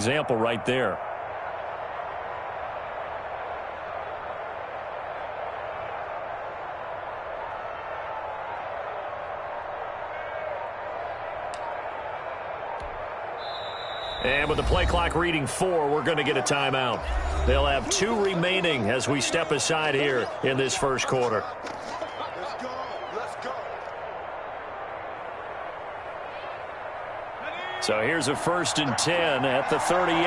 Example right there. And with the play clock reading 4, we're going to get a timeout. They'll have 2 remaining as we step aside here in this first quarter. So here's a 1st and 10 at the 38.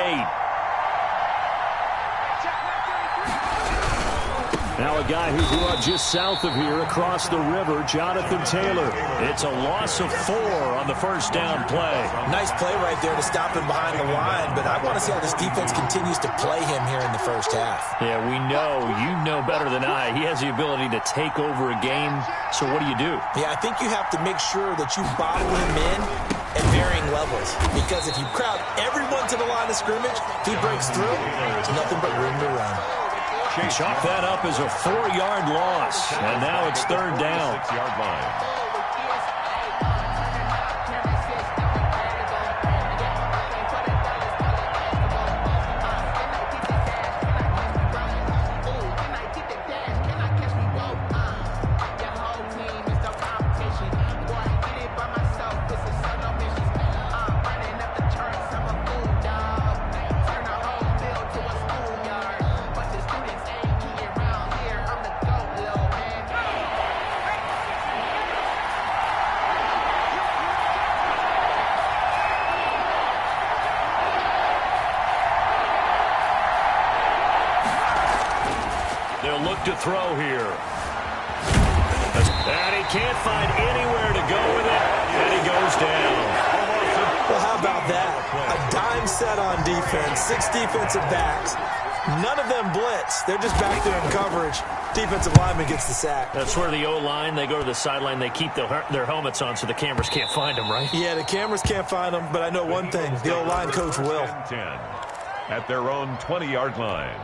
Now a guy who grew up just south of here across the river, Jonathan Taylor. It's a loss of 4 on the first down play. Nice play right there to stop him behind the line, but I want to see how this defense continues to play him here in the first half. Yeah, we know. You know better than I. He has the ability to take over a game, so what do you do? Yeah, I think you have to make sure that you bottle him in at varying levels, because if you crowd everyone to the line of scrimmage, if he breaks through, there's nothing but room to run. Chalk that up as a 4-yard loss, and now it's 3rd down. 6-yard line. To throw here. And he can't find anywhere to go with it, and he goes down. Well, how about that? A dime set on defense, 6 defensive backs. None of them blitz. They're just back there in coverage. Defensive lineman gets the sack. That's where the O-line, they go to the sideline, they keep their helmets on so the cameras can't find them, right? Yeah, the cameras can't find them, but I know one thing. The O-line coach will. 10 at their own 20-yard line.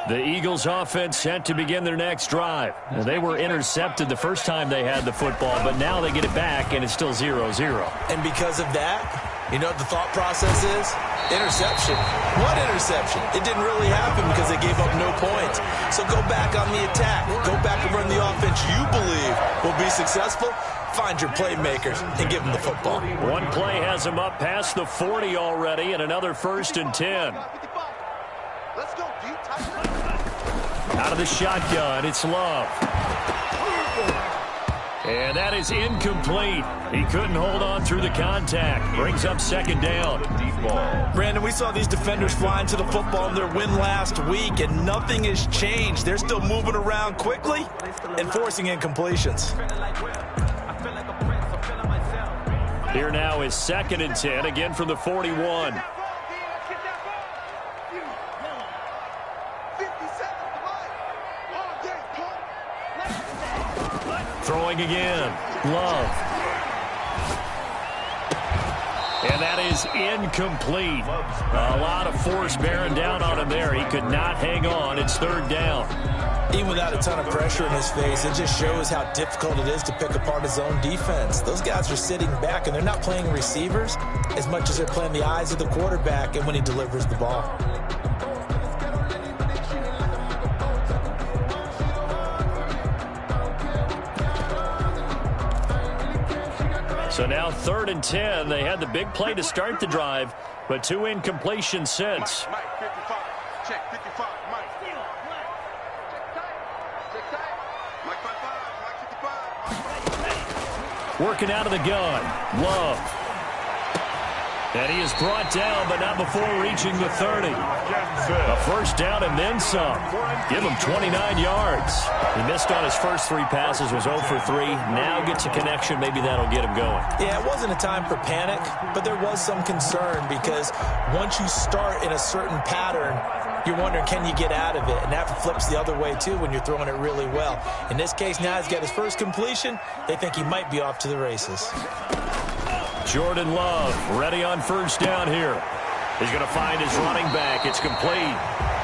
The Eagles offense set to begin their next drive. They were intercepted the first time they had the football, but now they get it back, and it's still 0-0. And because of that, you know what the thought process is? Interception. What interception? It didn't really happen because they gave up no points. So go back on the attack. Go back and run the offense you believe will be successful. Find your playmakers and give them the football. One play has them up past the 40 already, and another 1st and 10. Let's go, deep. Out of the shotgun, it's Love. And that is incomplete. He couldn't hold on through the contact. Brings up 2nd down. Deep ball. Brandon, we saw these defenders flying to the football in their win last week, and nothing has changed. They're still moving around quickly and forcing incompletions. Here now is 2nd and 10, again from the 41. Throwing again. Love. And that is incomplete. A lot of force bearing down on him there. He could not hang on. It's 3rd down. Even without a ton of pressure in his face, it just shows how difficult it is to pick apart his own defense. Those guys are sitting back, and they're not playing receivers as much as they're playing the eyes of the quarterback and when he delivers the ball. So now 3rd and 10. They had the big play to start the drive, but 2 incompletions since. Mike, 55. Check, 55. Mike. Check tight. Mike, 55. Mike, 55. Working out of the gun. Love. And he is brought down, but not before reaching the 30. A 1st down and then some. Give him 29 yards. He missed on his first 3 passes, was 0 for 3. Now gets a connection. Maybe that'll get him going. Yeah, it wasn't a time for panic, but there was some concern because once you start in a certain pattern, you're wondering, can you get out of it? And that flips the other way, too, when you're throwing it really well. In this case, now he's got his first completion. They think he might be off to the races. Jordan Love ready on 1st down here. He's going to find his running back. It's complete.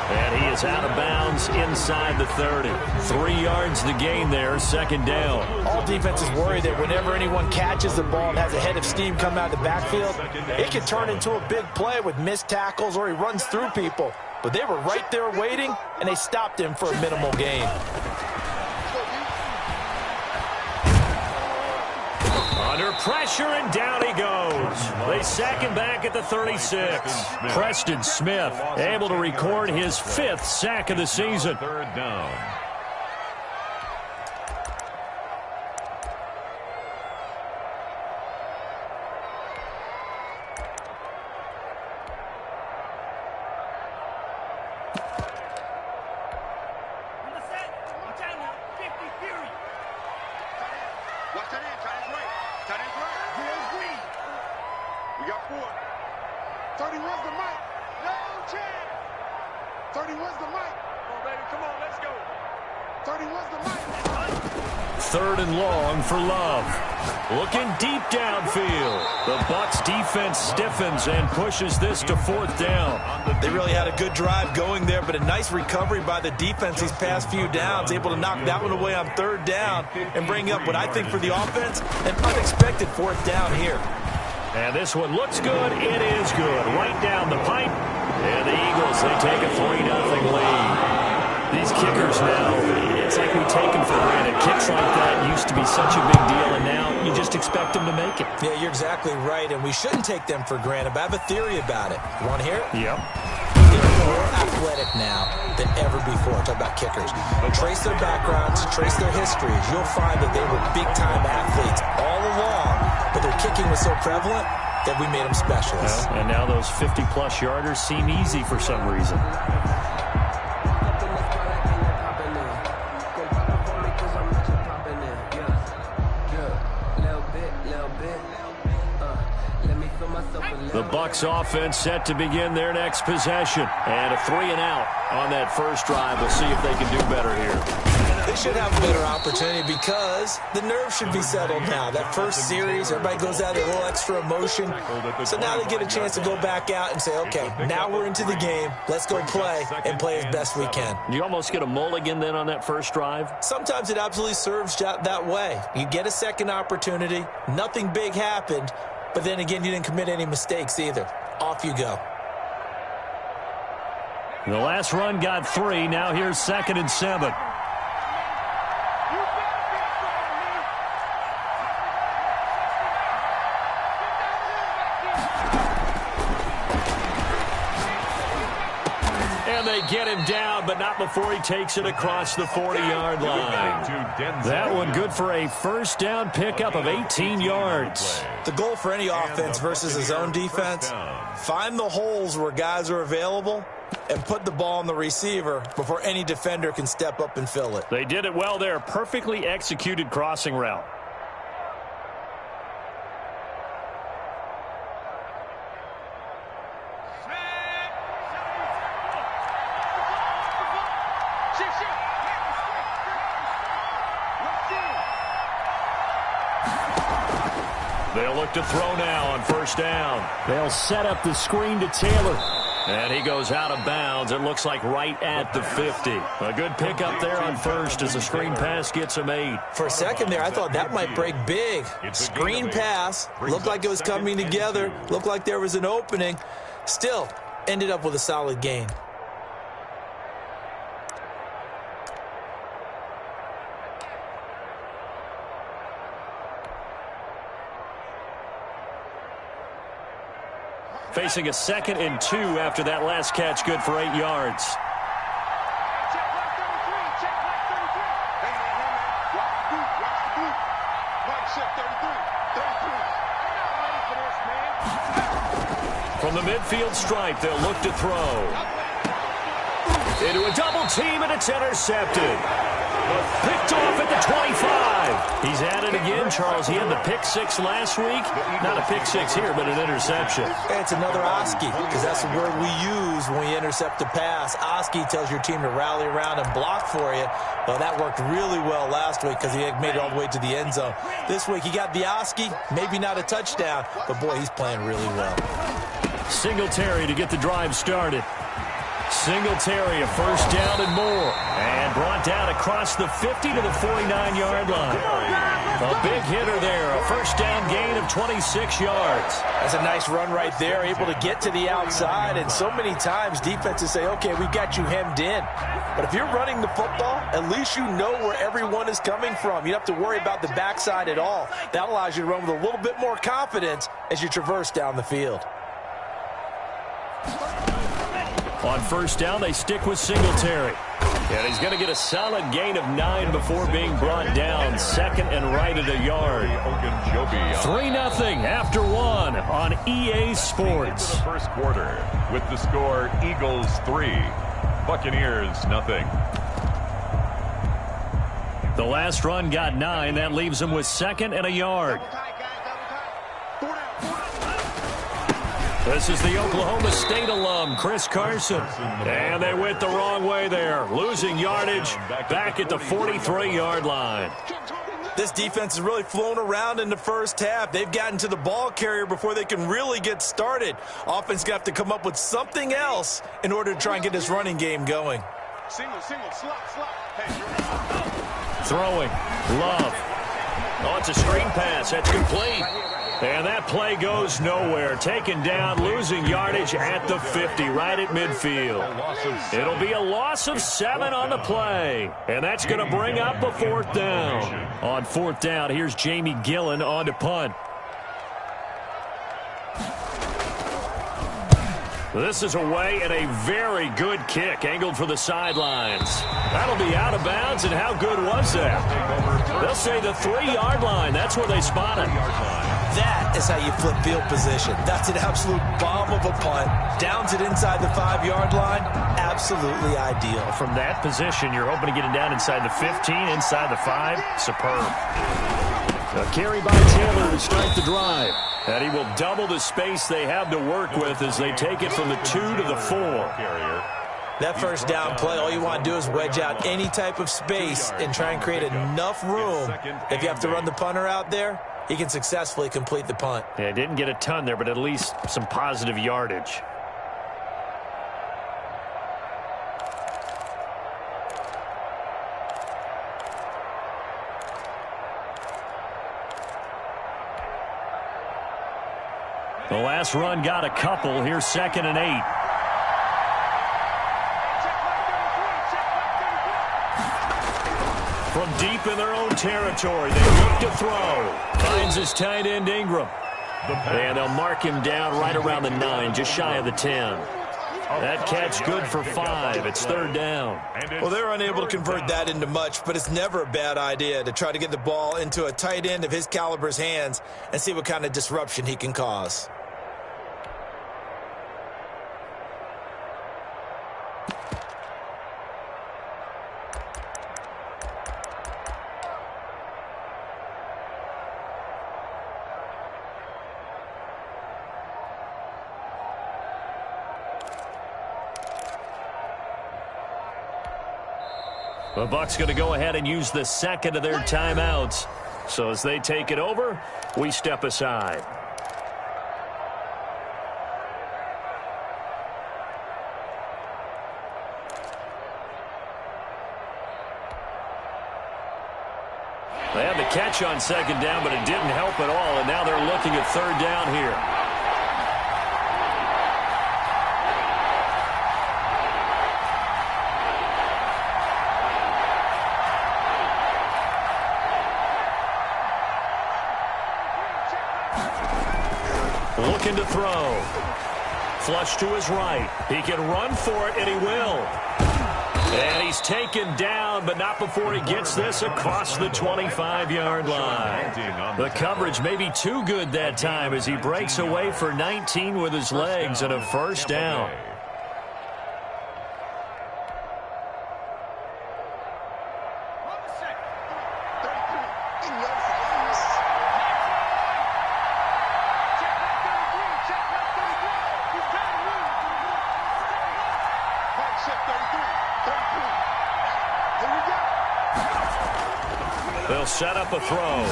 And he is out of bounds inside the 30. 3 yards to gain there, second down. All defenses worry that whenever anyone catches the ball and has a head of steam come out of the backfield, it can turn into a big play with missed tackles or he runs through people. But they were right there waiting, and they stopped him for a minimal gain. Under pressure, and down he goes. They sack him back at the 36. Preston Smith able to record his 5th sack of the season. Third down. Watch that in. Tight end right. Tight end right. Here's Green. We got 4. 31's the mic. No chance. 31's the mic. Come on, baby. Come on. Let's go. 31's the mic. 3rd and long for Love. Looking deep downfield. The Bucs defense stiffens and pushes this to 4th down. They really had a good drive going there, but a nice recovery by the defense these past few downs, able to knock that one away on 3rd down and bring up what I think for the offense, an unexpected 4th down here. And this one looks good. It is good. Right down the pipe. And the Eagles, they take a 3-0 lead. These kickers now, it's like we take them for granted. Kicks like that used to be such a big deal, and now you just expect them to make it. Yeah, you're exactly right, and we shouldn't take them for granted, but I have a theory about it. You want to hear it? Yep. They're more athletic now than ever before. Talk about kickers. Trace their backgrounds, trace their histories. You'll find that they were big-time athletes all along, but their kicking was so prevalent that we made them specialists. And now those 50-plus yarders seem easy for some reason. The Bucs offense set to begin their next possession. And a 3-and-out on that first drive. We'll see if they can do better here. They should have a better opportunity because the nerves should be settled now. That first series, everybody goes out with a little extra emotion. So now they get a chance to go back out and say, okay, now we're into the game. Let's go play and play as best we can. You almost get a mulligan then on that first drive? Sometimes it absolutely serves that way. You get a second opportunity. Nothing big happened. But then again, you didn't commit any mistakes either. Off you go. The last run got 3. Now here's 2nd and 7. And they get him down, but not before he takes it across the 40-yard line. That one good for a first down pickup of 18 yards. The goal for any offense versus his own defense, find the holes where guys are available and put the ball on the receiver before any defender can step up and fill it. They did it well there. Perfectly executed crossing route. They'll look to throw now on first down. They'll set up the screen to Taylor. And he goes out of bounds. It looks like right at the 50. A good pickup there on first as the screen pass gets him 8. For a second there, I thought that might break big. Screen pass. Looked like it was coming together. Looked like there was an opening. Still, ended up with a solid gain. Facing a 2nd and 2 after that last catch, good for 8 yards. Check left 33. Check left 33. Hey, man. Watch the boot. Watch the boot. Mike, check 33. 33. I'm not ready for this, man. From the midfield stripe, they'll look to throw. Into a double team, and it's intercepted. Picked off at the 25. He's at it again, Charles. He had the pick 6 last week. Not a pick 6 here, but an interception. It's another Oski, because that's the word we use when we intercept a pass. Oski tells your team to rally around and block for you. Well, that worked really well last week because he had made it all the way to the end zone. This week, he got the Oski, maybe not a touchdown, but boy, he's playing really well. Singletary to get the drive started. Singletary, a first down and more. And brought down across the 50 to the 49-yard line. A big hitter there. A first down gain of 26 yards. That's a nice run right there, able to get to the outside. And so many times defenses say, okay, we've got you hemmed in. But if you're running the football, at least you know where everyone is coming from. You don't have to worry about the backside at all. That allows you to run with a little bit more confidence as you traverse down the field. On first down, they stick with Singletary. And he's going to get a solid gain of 9 before being brought down. Second and right at a yard. 3-0 after 1 on EA Sports. First quarter with the score Eagles 3, Buccaneers 0. The last run got 9. That leaves him with second and a yard. This is the Oklahoma State alum, Chris Carson. And they went the wrong way there, losing yardage back at the 43-yard line. This defense has really flown around in the first half. They've gotten to the ball carrier before they can really get started. Offense got to come up with something else in order to try and get this running game going. Single, slot. Throwing, Love. Oh, it's a screen pass. That's complete. And that play goes nowhere. Taken down, losing yardage at the 50, right at midfield. It'll be a loss of 7 on the play. And that's going to bring up a fourth down. On fourth down, here's Jamie Gillen on to punt. This is away and a very good kick, angled for the sidelines. That'll be out of bounds, and how good was that? They'll say the 3-yard line. That's where they spot it. That is how you flip field position. That's an absolute bomb of a punt. Downs it inside the 5-yard line. Absolutely ideal. From that position, you're hoping to get it down inside the 15, inside the 5. Superb. A carry by Taylor to start the drive. And he will double the space they have to work with as they take it from the 2 to the 4. That first down play, all you want to do is wedge out any type of space and try and create enough room. If you have to run the punter out there, he can successfully complete the punt. Yeah, didn't get a ton there, but at least some positive yardage. The last run got a couple. Here's 2nd and 8. From deep in their own territory, they look to throw. Finds his tight end Ingram. And they'll mark him down right around the 9, just shy of the 10. That catch good for 5. It's 3rd down. Well, they're unable to convert that into much, but it's never a bad idea to try to get the ball into a tight end of his caliber's hands and see what kind of disruption he can cause. The Bucs going to go ahead and use the second of their timeouts. So as they take it over, we step aside. They had the catch on 2nd down, but it didn't help at all, and now they're looking at 3rd down here. Looking to throw. Flush to his right. He can run for it, and he will. And he's taken down, but not before he gets this across the 25-yard line. The coverage may be too good that time as he breaks away for 19 with his legs and a first down. They'll set up a throw.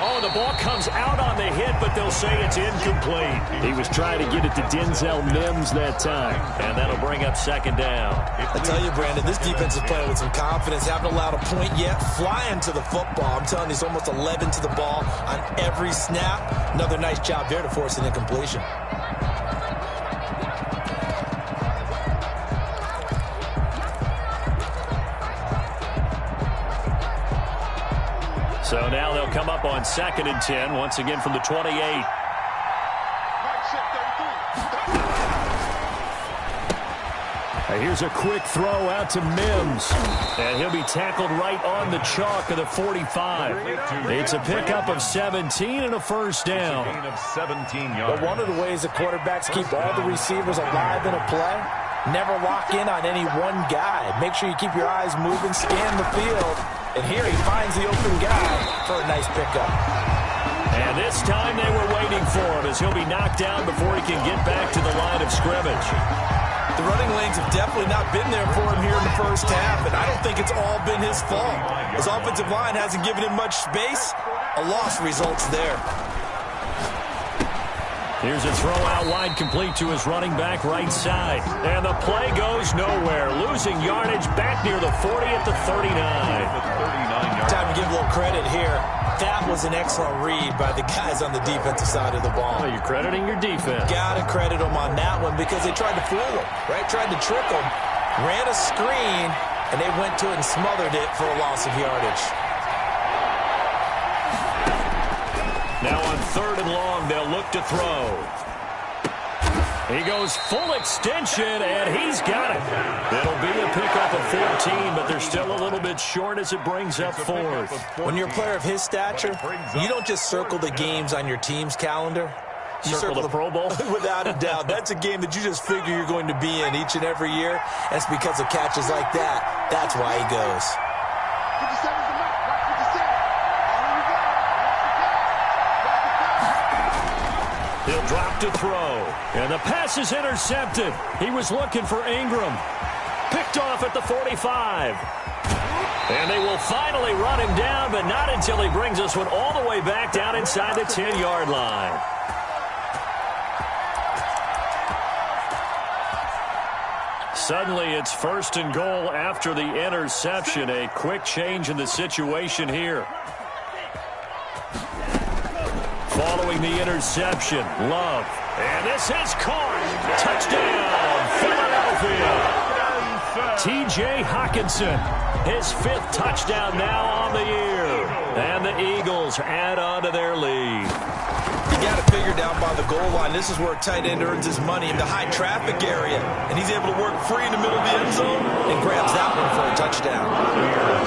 Oh, the ball comes out on the hit, but they'll say it's incomplete. He was trying to get it to Denzel Mims that time, and that'll bring up second down. I tell you, Brandon, this defense is playing with some confidence. Haven't allowed a point yet. Flying to the football. I'm telling you, he's almost 11 to the ball on every snap. Another nice job there to force an incompletion. So now they'll come up on 2nd and 10, once again from the 28. Here's a quick throw out to Mims. And he'll be tackled right on the chalk of the 45. It's a pickup of 17 and a first down. But one of the ways the quarterbacks keep all the receivers alive in a play, never lock in on any one guy. Make sure you keep your eyes moving, scan the field. And here he finds the open guy for a nice pickup. And this time they were waiting for him as he'll be knocked down before he can get back to the line of scrimmage. The running lanes have definitely not been there for him here in the first half, and I don't think it's all been his fault. His offensive line hasn't given him much space. A loss results there. Here's a throw out wide, complete to his running back right side. And the play goes nowhere. Losing yardage back near the 40 at the 39. Time to give a little credit here. That was an excellent read by the guys on the defensive side of the ball. Well, you're crediting your defense. Got to credit them on that one because they tried to fool him, right? Tried to trick him. Ran a screen, and they went to it and smothered it for a loss of yardage. Now on 3rd and long, they'll look to throw. He goes full extension, and he's got it. It'll be a pickup of 14, but they're still a little bit short as it brings up 4th. When you're a player of his stature, you don't just circle the games on your team's calendar. You circle the Pro Bowl? Without a doubt. That's a game that you just figure you're going to be in each and every year. And it's because of catches like that. That's why he goes. He'll drop to throw. And the pass is intercepted. He was looking for Ingram. Picked off at the 45. And they will finally run him down, but not until he brings us one all the way back down inside the 10-yard line. Suddenly, it's 1st and goal after the interception. A quick change in the situation here. Following the interception, Love. And this is caught. Touchdown, Philadelphia. T.J. Hockenson, his 5th touchdown now on the year. And the Eagles add on to their lead. You got to figure down by the goal line. This is where a tight end earns his money in the high traffic area. And he's able to work free in the middle of the end zone and grabs that one for a touchdown.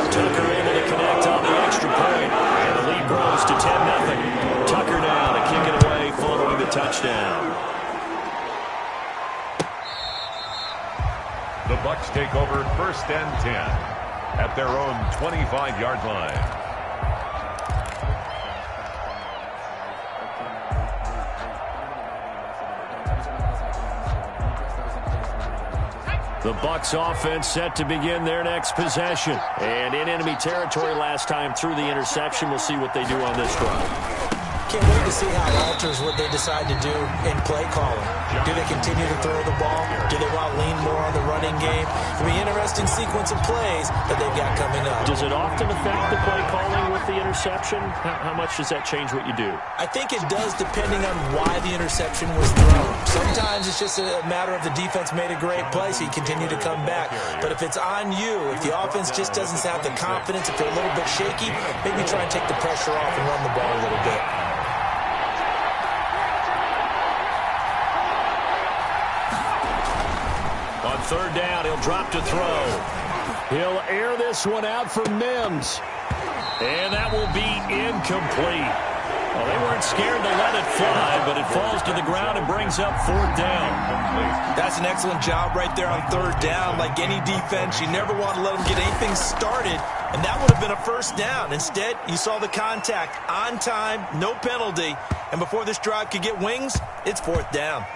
Tucker able to connect on the extra point. And the lead grows to 10-0. Tucker now to kick it away following the touchdown. The Bucs take over 1st and 10 at their own 25-yard line. The Bucs offense set to begin their next possession. And in enemy territory last time through the interception. We'll see what they do on this drive. Can't wait to see how it alters what they decide to do in play calling. Do they continue to throw the ball? Do they want to lean more on the running game? It'll be an interesting sequence of plays that they've got coming up. Does it often affect the play calling with the interception? How much does that change what you do? I think it does depending on why the interception was thrown. Sometimes it's just a matter of the defense made a great play, so you continue to come back. But if it's on you, if the offense just doesn't have the confidence, if they're a little bit shaky, maybe try and take the pressure off and run the ball a little bit. On 3rd down, he'll drop to throw. He'll air this one out for Mims. And that will be incomplete. Well, they weren't scared to let it fly, but it falls to the ground and brings up 4th down. That's an excellent job right there on 3rd down. Like any defense, you never want to let them get anything started, and that would have been a 1st down. Instead, you saw the contact on time, no penalty, and before this drive could get wings, it's 4th down.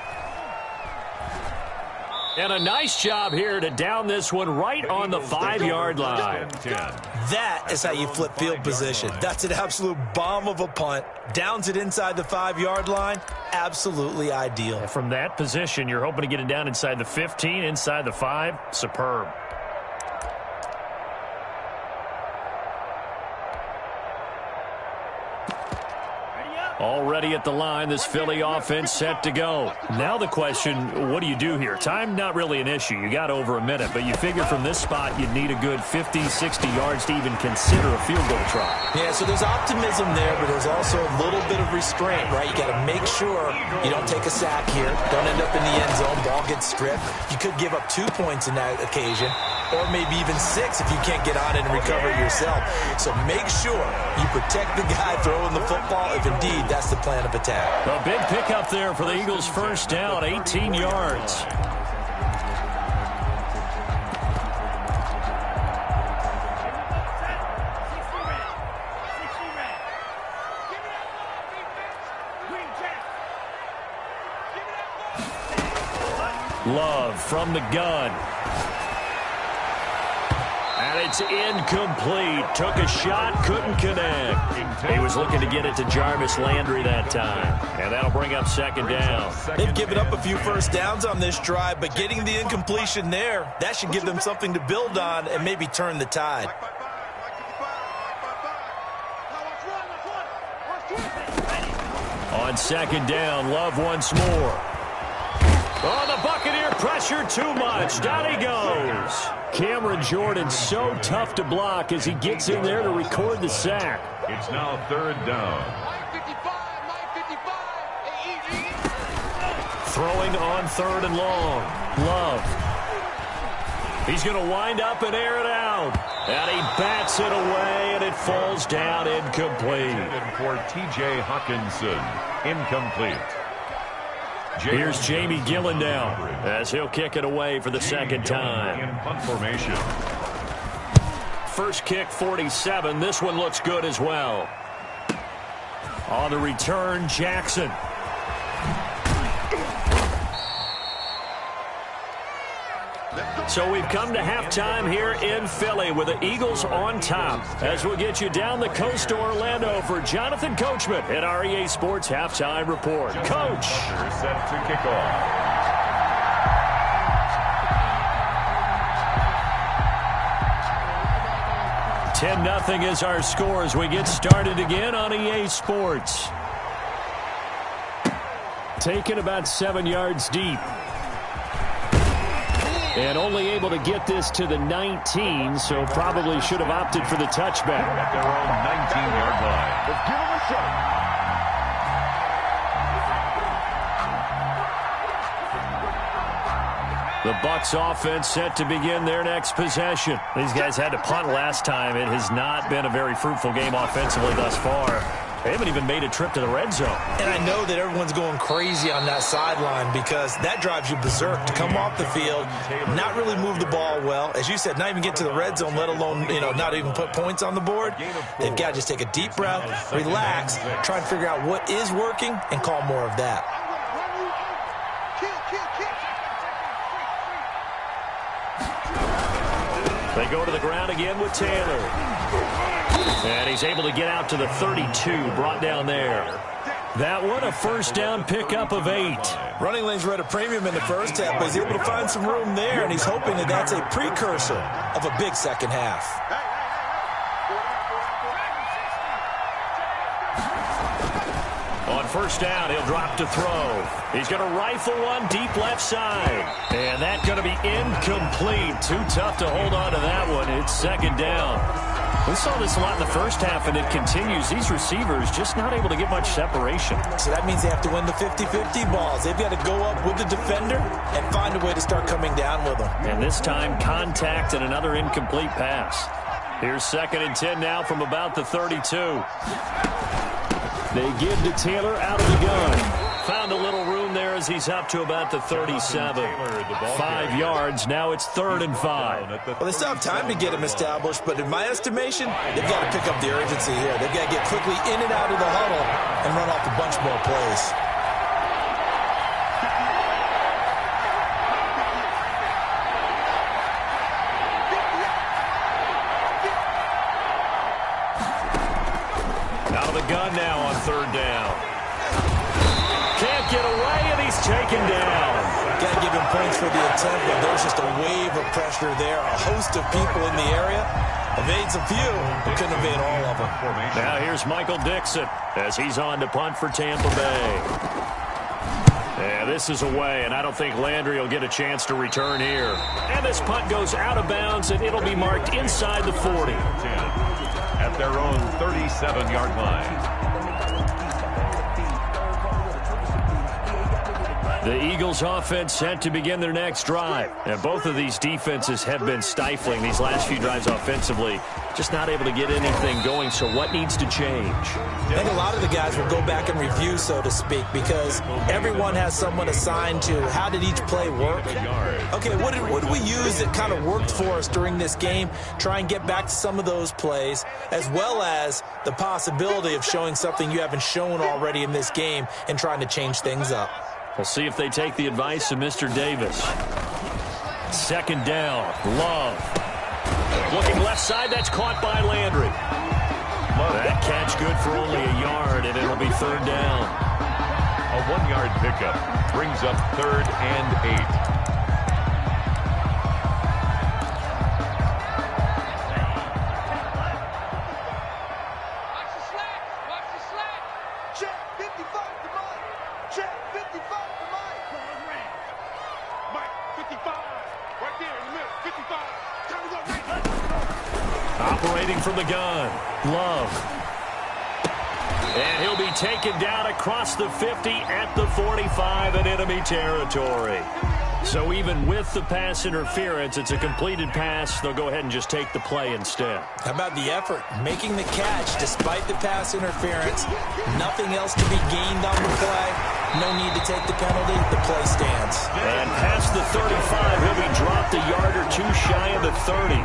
And a nice job here to down this one right on the 5-yard line. That is how you flip field position. That's an absolute bomb of a punt. Downs it inside the 5-yard line. Absolutely ideal. And from that position, you're hoping to get it down inside the 15, inside the 5. Superb. Already at the line, this Philly offense set to go. Now the question, what do you do here? Time not really an issue. You got over a minute, but you figure from this spot you'd need a good 50, 60 yards to even consider a field goal try. Yeah, so there's optimism there, but there's also a little bit of restraint, right? You got to make sure you don't take a sack here. Don't end up in the end zone. Ball gets stripped. You could give up 2 points in that occasion, or maybe even 6 if you can't get on it and recover it yourself. So make sure you protect the guy throwing the football if indeed that's the plan of attack. A big pickup there for the Eagles' first down, 18 yards. Love from the gun. And it's incomplete. Took a shot, couldn't connect. He was looking to get it to Jarvis Landry that time. And that'll bring up second down. They've given up a few first downs on this drive, but getting the incompletion there, that should give them something to build on and maybe turn the tide. On second down, Love once more. Oh, the Buccaneer pressure too much. Down he goes. Cameron Jordan so tough to block as he gets in there to record the sack. It's now third down. Throwing on third and long. Love. He's going to wind up and air it out. And he bats it away, and it falls down incomplete. And for T.J. Hawkinson, incomplete. Here's Jamie Gillen now as he'll kick it away for the second time. In punt formation. First kick, 47. This one looks good as well. On the return, Jackson. So we've come to halftime here in Philly with the Eagles on top. As we'll get you down the coast to Orlando for Jonathan Coachman at our EA Sports Halftime Report. Coach. Set to kick off. $10-0 is our score as we get started again on EA Sports. Taken about 7 yards deep. And only able to get this to the 19, so probably should have opted for the touchback. At their own 19-yard line. Let's give them a shot. The Bucs offense set to begin their next possession. These guys had to punt last time. It has not been a very fruitful game offensively thus far. They haven't even made a trip to the red zone. And I know that everyone's going crazy on that sideline because that drives you berserk to come off the field, not really move the ball well. As you said, not even get to the red zone, let alone, not even put points on the board. They've got to just take a deep breath, relax, try and figure out what is working, and call more of that. They go to the ground again with Taylor. And he's able to get out to the 32, brought down there. That one, a first down pickup of 8. Running lanes were at a premium in the first half, but he's able to find some room there, and he's hoping that that's a precursor of a big second half. On first down, he'll drop to throw. He's going to rifle one deep left side. And that's going to be incomplete. Too tough to hold on to that one. It's second down. We saw this a lot in the first half, and it continues. These receivers just not able to get much separation. So that means they have to win the 50-50 balls. They've got to go up with the defender and find a way to start coming down with them. And this time, contact and another incomplete pass. Here's second and 10 now from about the 32. They give to Taylor out of the gun. Found a little room there as he's up to about the 37. 5 yards. Now it's 3rd and 5. Well, they still have time to get him established, but in my estimation, they've got to pick up the urgency here. They've got to get quickly in and out of the huddle and run off a bunch more plays. gun now on third down. Can't get away, and he's taken down. Got to give him points for the attempt, but there's just a wave of pressure there. A host of people in the area. Evades a few, but couldn't evade all of them. Now here's Michael Dixon as he's on to punt for Tampa Bay. Yeah, this is away, and I don't think Landry will get a chance to return here. And this punt goes out of bounds, and it'll be marked inside the 40. At their own 37-yard line. The Eagles offense set to begin their next drive. And both of these defenses have been stifling these last few drives offensively. Just not able to get anything going, so what needs to change? I think a lot of the guys will go back and review, so to speak, because everyone has someone assigned to how did each play work. Okay, what did we use that kind of worked for us during this game? Try and get back to some of those plays, as well as the possibility of showing something you haven't shown already in this game and trying to change things up. We'll see if they take the advice of Mr. Davis. Second down, Love. Looking left side, that's caught by Landry. That catch good for only a yard, and it'll be third down. A 1-yard pickup brings up 3rd and 8. Operating from the gun, Love. And he'll be taken down across the 50 at the 45 in enemy territory. So even with the pass interference, it's a completed pass. They'll go ahead and just take the play instead. How about the effort? Making the catch despite the pass interference. Nothing else to be gained on the play. No need to take the penalty. The play stands. And past the 35, he'll be dropped a yard or two shy of the 30.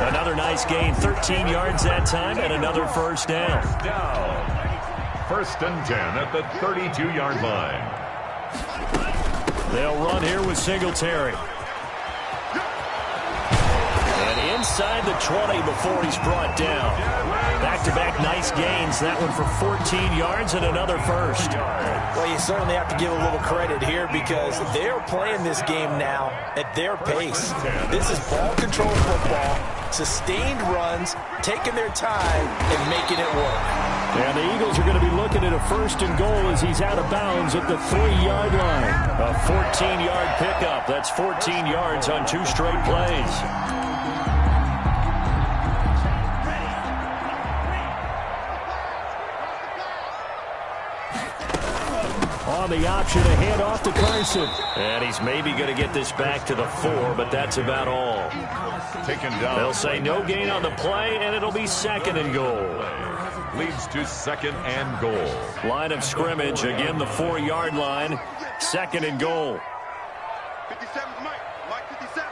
Another nice gain, 13 yards that time, and another first down. 1st and 10 at the 32-yard line. They'll run here with Singletary. And inside the 20 before he's brought down. Back-to-back nice gains. That one for 14 yards and another first. Well, you certainly have to give a little credit here because they're playing this game now at their pace. This is ball control football, sustained runs, taking their time, and making it work. And the Eagles are going to be looking at a 1st and goal as he's out of bounds at the 3-yard line. A 14-yard pickup. That's 14 yards on 2 straight plays. On the option, a handoff to Carson. And he's maybe going to get this back to the 4, but that's about all. Taken down. They'll say no gain on the play, and it'll be 2nd and goal. Leads to 2nd and goal. Line of scrimmage, again the 4-yard line. 2nd and goal. 57, Mike 57.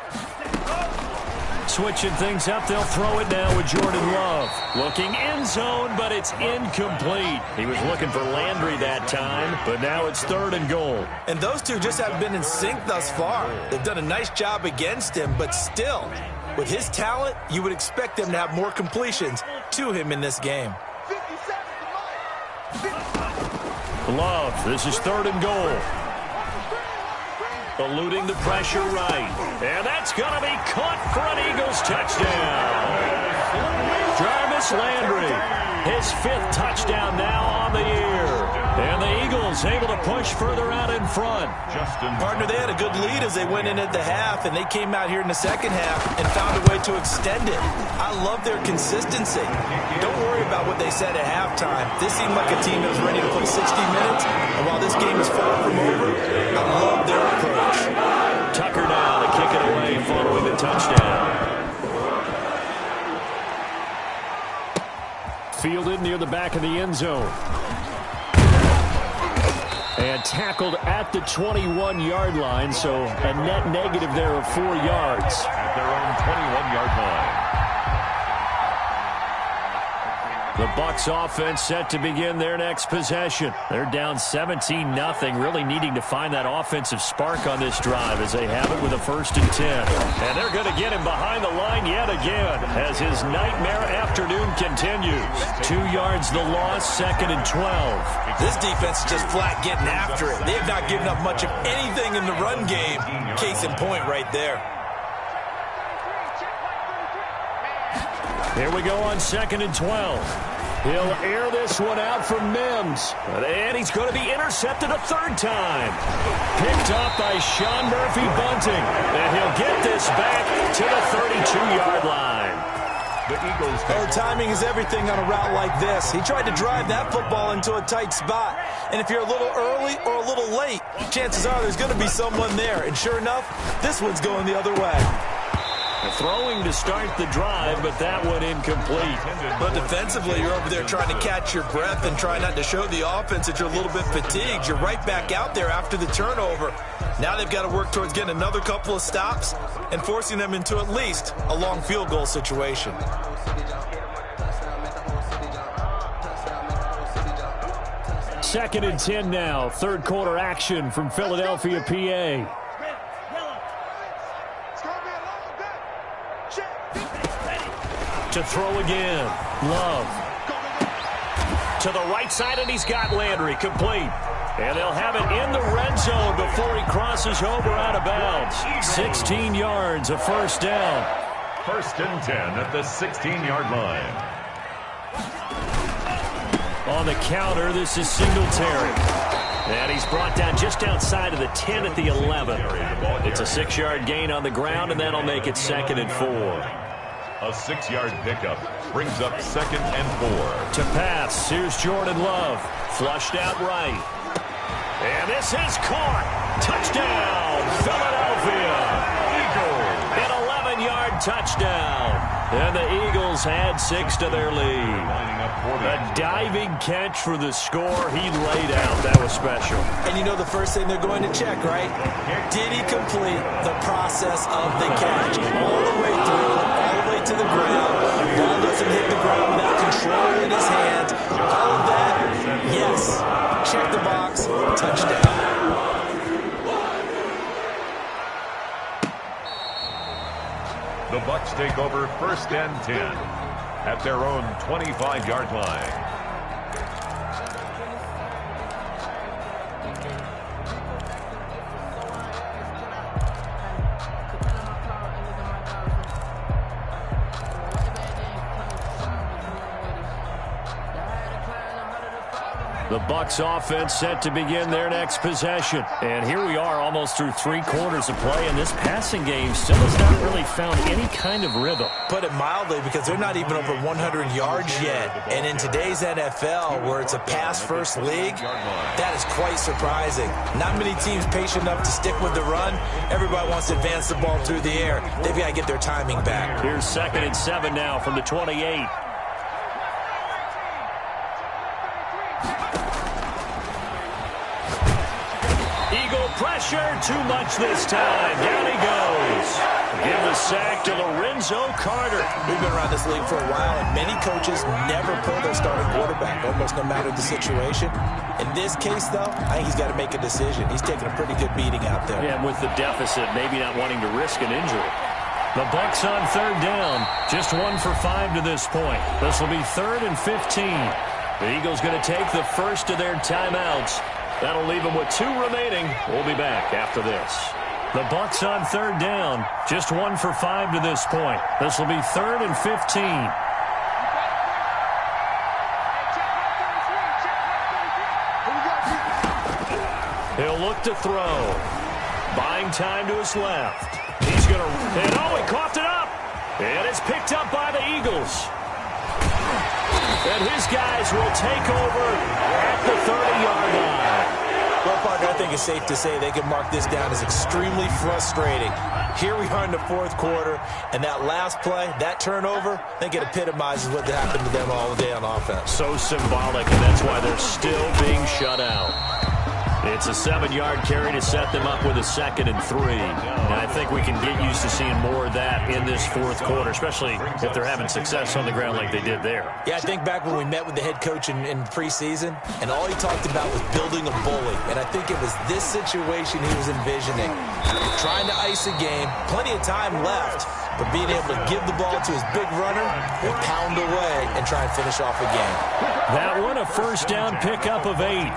Switching things up, they'll throw it now with Jordan Love. Looking end zone, but it's incomplete. He was looking for Landry that time, but now it's 3rd and goal. And those two just haven't been in sync thus far. They've done a nice job against him, but still, with his talent, you would expect them to have more completions to him in this game. Love, this is 3rd and goal. Eluding the pressure right. And that's going to be caught for an Eagles touchdown. Jarvis Landry, his 5th touchdown now on the year. And the Eagles able to push further out in front. Partner, they had a good lead as they went in at the half, and they came out here in the second half and found a way to extend it. I love their consistency. Don't worry about what they said at halftime. This seemed like a team that was ready to play 60 minutes, and while this game is far from over, I love their approach. Tucker now to kick it away following the touchdown. Fielded near the back of the end zone. And tackled at the 21-yard line, so a net negative there of 4 yards. At their own 21-yard line. The Bucs offense set to begin their next possession. They're down 17-0, really needing to find that offensive spark on this drive as they have it with a 1st and 10. And they're going to get him behind the line yet again as his nightmare afternoon continues. 2 yards the loss, 2nd and 12. This defense is just flat getting after it. They have not given up much of anything in the run game. Case in point right there. Here we go on 2nd and 12. He'll air this one out from Mims. And he's going to be intercepted a 3rd time. Picked up by Sean Murphy-Bunting. And he'll get this back to the 32-yard line. The Eagles. Timing is everything on a route like this. He tried to drive that football into a tight spot. And if you're a little early or a little late, chances are there's going to be someone there. And sure enough, this one's going the other way. Throwing to start the drive, but that one incomplete. But defensively, you're over there trying to catch your breath and try not to show the offense that you're a little bit fatigued. You're right back out there after the turnover. Now they've got to work towards getting another couple of stops and forcing them into at least a long field goal situation. Second and 10 now. 3rd quarter action from Philadelphia, PA. To throw again. Love. To the right side, and he's got Landry complete. And they'll have it in the red zone before he crosses over out of bounds. 16 yards, a 1st down. 1st and 10 at the 16-yard line. On the counter, this is Singletary. And he's brought down just outside of the 10 at the 11. It's a 6-yard gain on the ground, and that'll make it 2nd and 4. A 6-yard pickup brings up 2nd and 4. To pass, here's Jordan Love. Flushed out right. And this is caught. Touchdown, Philadelphia. Eagles. An 11-yard touchdown. And the Eagles add 6 to their lead. A diving catch for the score. He laid out. That was special. And you know the first thing they're going to check, right? Did he complete the process of the catch? All the way through, all the way to the ground. Ball doesn't hit the ground without control in his hands. All of that, yes. Check the box. Touchdown. The Bucs take over 1st and 10 at their own 25-yard line. The Bucs offense set to begin their next possession. And here we are almost through 3 quarters of play, and this passing game still has not really found any kind of rhythm. Put it mildly, because they're not even over 100 yards yet. And in today's NFL, where it's a pass-first league, that is quite surprising. Not many teams patient enough to stick with the run. Everybody wants to advance the ball through the air. They've got to get their timing back. Here's 2nd and 7 now from the 28. Pressure, too much this time. Down he goes. Give the sack to Lorenzo Carter. We've been around this league for a while, and many coaches never pull their starting quarterback, almost no matter the situation. In this case, though, I think he's got to make a decision. He's taking a pretty good beating out there. Yeah, and with the deficit, maybe not wanting to risk an injury. The Bucs on 3rd down. Just 1 for 5 to this point. This will be 3rd and 15. The Eagles going to take the first of their timeouts. That'll leave them with 2 remaining. We'll be back after this. The Bucs on 3rd down. Just 1 for 5 to this point. This will be 3rd and 15. He'll look to throw. Buying time to his left. He's going to... And he coughed it up. And it's picked up by the Eagles. And his guys will take over at the 30-yard line. Well, Parker, I think it's safe to say they can mark this down as extremely frustrating. Here we are in the 4th quarter, and that last play, that turnover, I think it epitomizes what happened to them all day on offense. So symbolic, and that's why they're still being shut out. It's a 7-yard carry to set them up with a 2nd and 3. And I think we can get used to seeing more of that in this fourth quarter, especially if they're having success on the ground like they did there. Yeah, I think back when we met with the head coach in preseason, and all he talked about was building a bully. And I think it was this situation he was envisioning. Trying to ice a game, plenty of time left, but being able to give the ball to his big runner and pound away and try and finish off a game. That one a first down pickup of 8.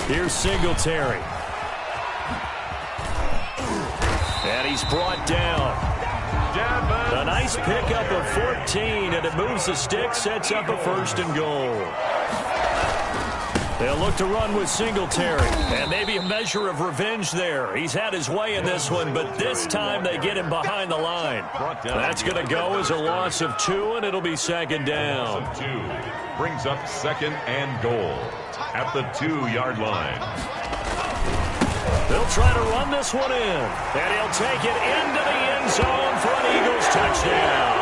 Here's Singletary. And he's brought down. A nice pickup of 14, and it moves the stick, sets up a 1st and goal. They'll look to run with Singletary, and maybe a measure of revenge there. He's had his way in this one, but this time they get him behind the line. That's going to go as a loss of 2, and it'll be 2nd down. Loss of 2 brings up 2nd and goal at the 2-yard line. They'll try to run this one in, and he'll take it into the end zone for an Eagles touchdown.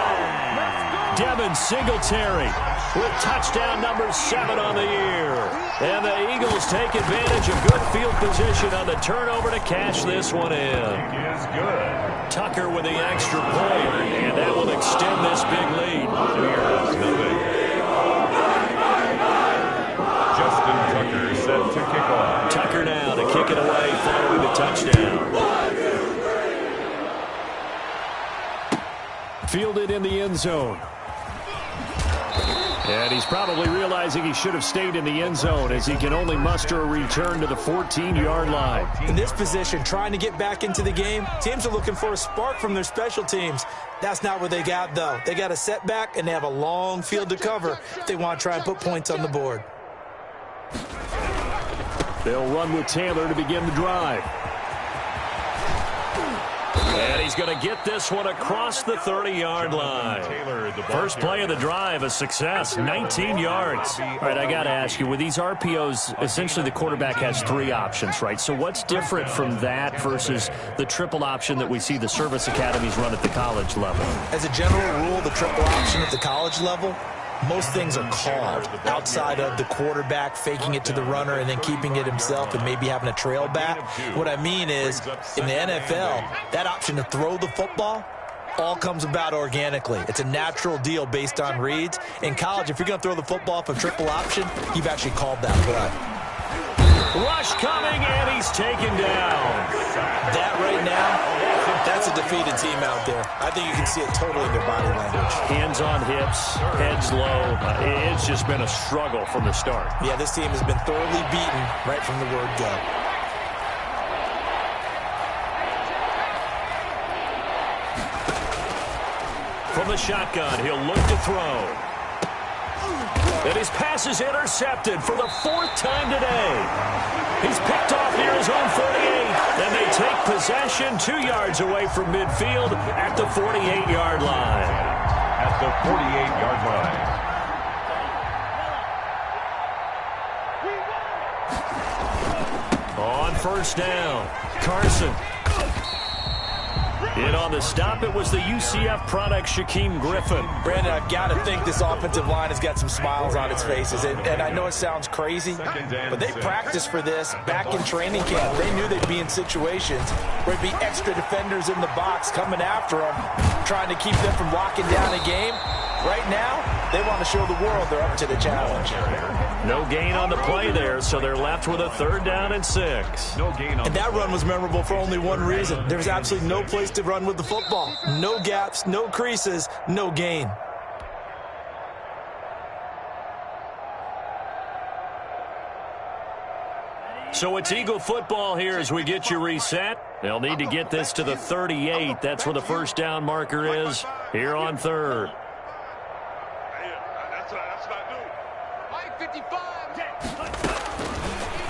Devin Singletary with touchdown number 7 on the year. And the Eagles take advantage of good field position on the turnover to cash this one in. Is good. Tucker with the extra point, and that will extend this big lead. Here's nothing. Justin Tucker set to kick off. Tucker now to kick it away following the touchdown. Fielded in the end zone. And he's probably realizing he should have stayed in the end zone as he can only muster a return to the 14-yard line. In this position, trying to get back into the game, teams are looking for a spark from their special teams. That's not what they got, though. They got a setback, and they have a long field to cover if they want to try and put points on the board. They'll run with Taylor to begin the drive. And he's going to get this one across the 30-yard line. First play of the drive, a success, 19 yards. All right, I got to ask you, with these RPOs, essentially the quarterback has 3 options, right? So what's different from that versus the triple option that we see the service academies run at the college level? As a general rule, the triple option at the college level, most things are called outside of the quarterback faking it to the runner and then keeping it himself and maybe having a trail back. What I mean is, in the NFL, that option to throw the football all comes about organically. It's a natural deal based on reads. In college, if you're going to throw the football off a triple option, you've actually called that play. Rush coming, and he's taken down. That right now, that's a defeated team out there. I think you can see it totally in their body language. Hands on hips, heads low. It's just been a struggle from the start. Yeah, this team has been thoroughly beaten right from the word go. From the shotgun, he'll look to throw. And his pass is intercepted for the 4th time today. He's picked off near his own 48, and they take possession 2 yards away from midfield at the 48-yard line. At the 48-yard line. On first down, Carson. In on the stop, it was the UCF product, Shaquem Griffin. Brandon, I've got to think this offensive line has got some smiles on its faces. And I know it sounds crazy, but they practiced for this back in training camp. They knew they'd be in situations where there'd be extra defenders in the box coming after them, trying to keep them from locking down a game. Right now, they want to show the world they're up to the challenge. No gain on the play there, so they're left with a 3rd down and 6. No gain on and that run was memorable for only one reason. There was absolutely no place to run with the football. No gaps, no creases, no gain. So it's Eagle football here as we get you reset. They'll need to get this to the 38. That's where the first down marker is here on 3rd.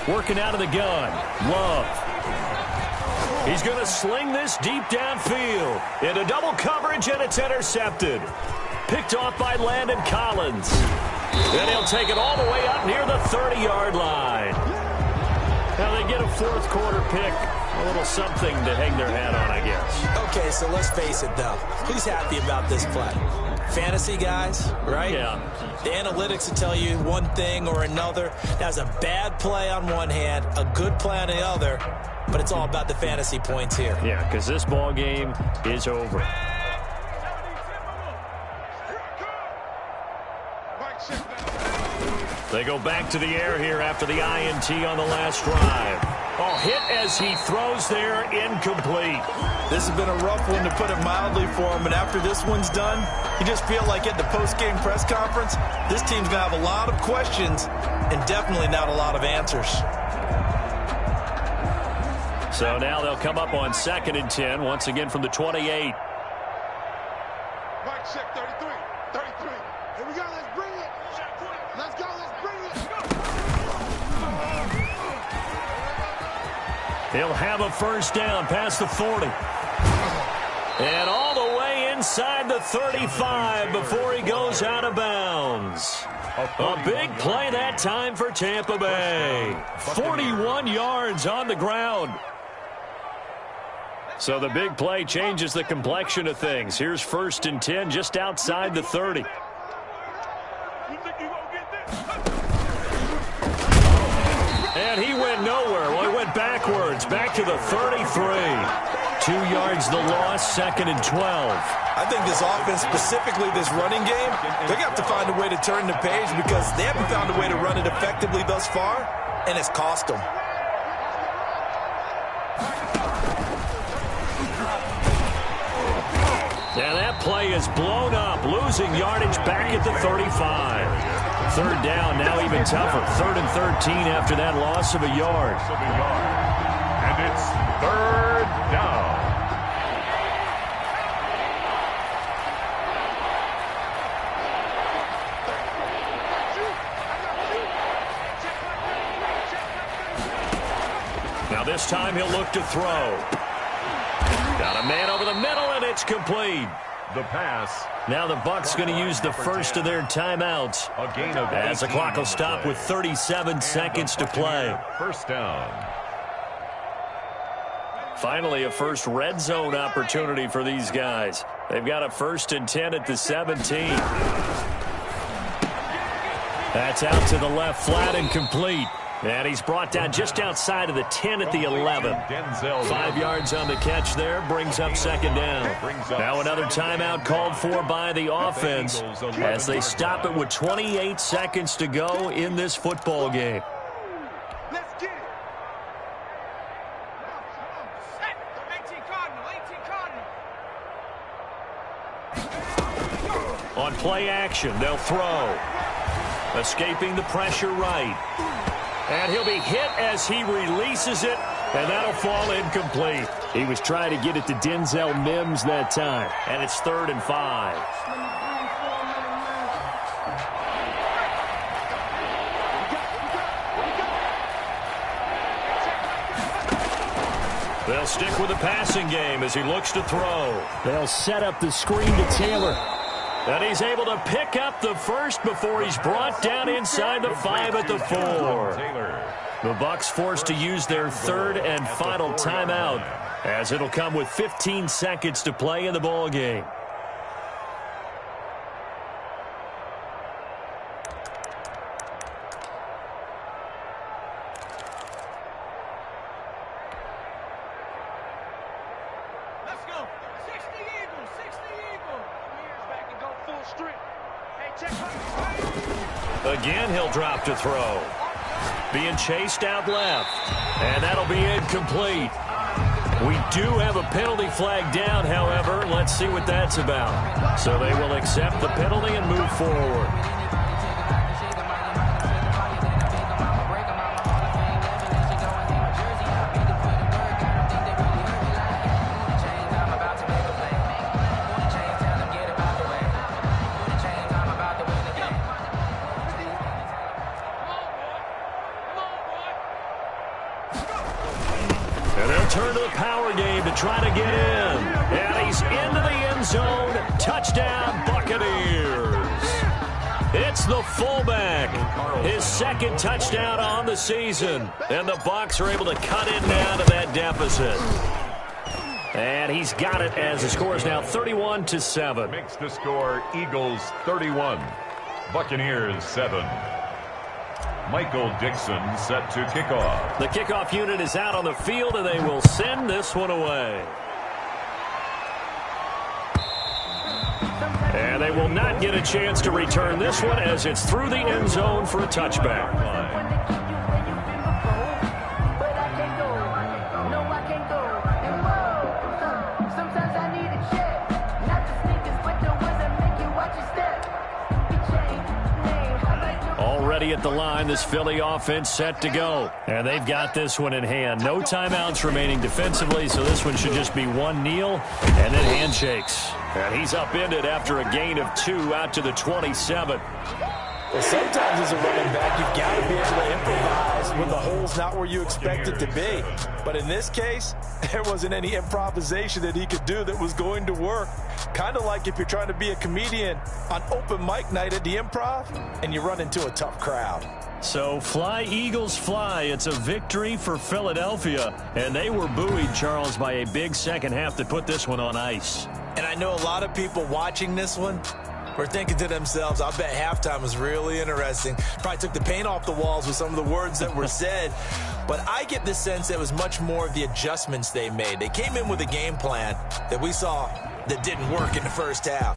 Working out of the gun, Love. He's going to sling this deep downfield into double coverage, and it's intercepted. Picked off by Landon Collins. Then he'll take it all the way up near the 30-yard line. Now they get a 4th quarter pick. A little something to hang their hat on, I guess. Okay, so let's face it, though. Who's happy about this play? fantasy guys, right? Yeah. The analytics will tell you one thing or another. That's a bad play on one hand, a good play on the other, but it's all about the fantasy points here. Yeah, because this ball game is over. They go back to the air here after the INT on the last drive. Oh, hit as he throws there, incomplete. This has been a rough one, to put it mildly, for him. And after this one's done, you just feel like at the post-game press conference, this team's going to have a lot of questions and definitely not a lot of answers. So now they'll come up on 2nd and 10, once again from the 28. Mike check 33. 33. Here we go. Let's bring it. Let's go. Let's bring it. He'll have a first down past the 40. And all the way inside the 35 before he goes out of bounds. A big play that time for Tampa Bay. 41 yards on the ground. So the big play changes the complexion of things. Here's 1st and 10 just outside the 30. And he went nowhere. Well, he went backwards, back to the 33. 2 yards the loss, 2nd and 12. I think this offense, specifically this running game, they're going to have to find a way to turn the page because they haven't found a way to run it effectively thus far, and it's cost them. Yeah, that play is blown up, losing yardage back at the 35. 3rd down, now even tougher. 3rd and 13 after that loss of a yard. And it's 3rd down. Now this time he'll look to throw. Got a man over the middle, and it's complete. The pass. Now the Bucs going to use the first of their timeouts. A gain of as the clock will stop with 37 seconds to play. First down. Finally, a first red zone opportunity for these guys. They've got a 1st and 10 at the 17. That's out to the left, flat and complete. And he's brought down just outside of the 10 at the 11. 5 yards on the catch there, brings up 2nd down. Now another timeout called for by the offense as they stop it with 28 seconds to go in this football game. Let's get it. On play action, they'll throw. Escaping the pressure right. And he'll be hit as he releases it, and that'll fall incomplete. He was trying to get it to Denzel Mims that time, and it's 3rd and 5. They'll stick with the passing game as he looks to throw. They'll set up the screen to Taylor. And he's able to pick up the first before he's brought down inside the 5 at the 4. The Bucs forced to use their 3rd and final timeout as it'll come with 15 seconds to play in the ball game. Let's go. 60 Eagles. 60 Eagles. Years back and go full strength. Hey, check. Again, he'll drop to throw. Being chased out left. And that'll be incomplete. We do have a penalty flag down, however. Let's see what that's about. So they will accept the penalty and move forward. Turn to the power game to try to get in. And he's into the end zone. Touchdown, Buccaneers. It's the fullback. His 2nd touchdown on the season. And the Bucs are able to cut in now to that deficit. And he's got it as the score is now 31-7. Makes the score Eagles 31, Buccaneers 7. Michael Dixon set to kick off. The kickoff unit is out on the field, and they will send this one away. And they will not get a chance to return this one as it's through the end zone for a touchback. Already at the line, this Philly offense set to go. And they've got this one in hand. No timeouts remaining defensively, so this one should just be one kneel and then handshakes. And he's upended after a gain of 2 out to the 27. Well, sometimes as a running back, you've got to be able to improvise when the hole's not where you expect it to be. But in this case, there wasn't any improvisation that he could do that was going to work. Kind of like if you're trying to be a comedian on open mic night at the Improv and you run into a tough crowd. So fly, Eagles, fly. It's a victory for Philadelphia. And they were buoyed, Charles, by a big second half that put this one on ice. And I know a lot of people watching this one were thinking to themselves, I bet halftime was really interesting. Probably took the paint off the walls with some of the words that were said. But I get the sense that it was much more of the adjustments they made. They came in with a game plan that we saw that didn't work in the first half.